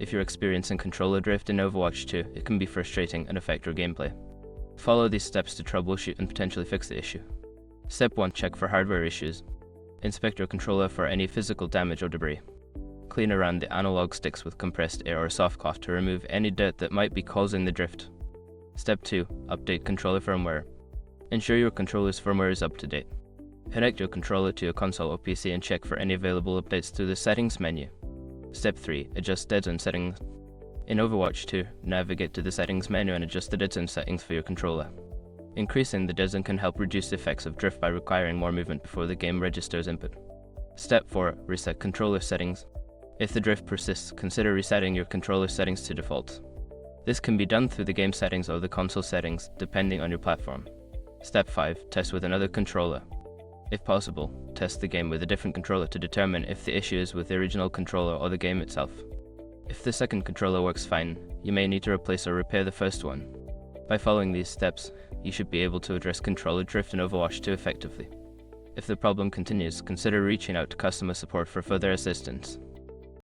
If you're experiencing controller drift in Overwatch 2, it can be frustrating and affect your gameplay. Follow these steps to troubleshoot and potentially fix the issue. Step 1. Check for hardware issues. Inspect your controller for any physical damage or debris. Clean around the analog sticks with compressed air or soft cloth to remove any dirt that might be causing the drift. Step 2. Update controller firmware. Ensure your controller's firmware is up to date. Connect your controller to your console or PC and check for any available updates through the settings menu. Step 3. Adjust dead zone settings. In Overwatch 2, navigate to the settings menu and adjust the dead zone settings for your controller. Increasing the dead zone can help reduce the effects of drift by requiring more movement before the game registers input. Step 4. Reset controller settings. If the drift persists, consider resetting your controller settings to default. This can be done through the game settings or the console settings, depending on your platform. Step 5. Test with another controller. If possible, test the game with a different controller to determine if the issue is with the original controller or the game itself. If the second controller works fine, you may need to replace or repair the first one. By following these steps, you should be able to address controller drift in Overwatch 2 effectively. If the problem continues, consider reaching out to customer support for further assistance.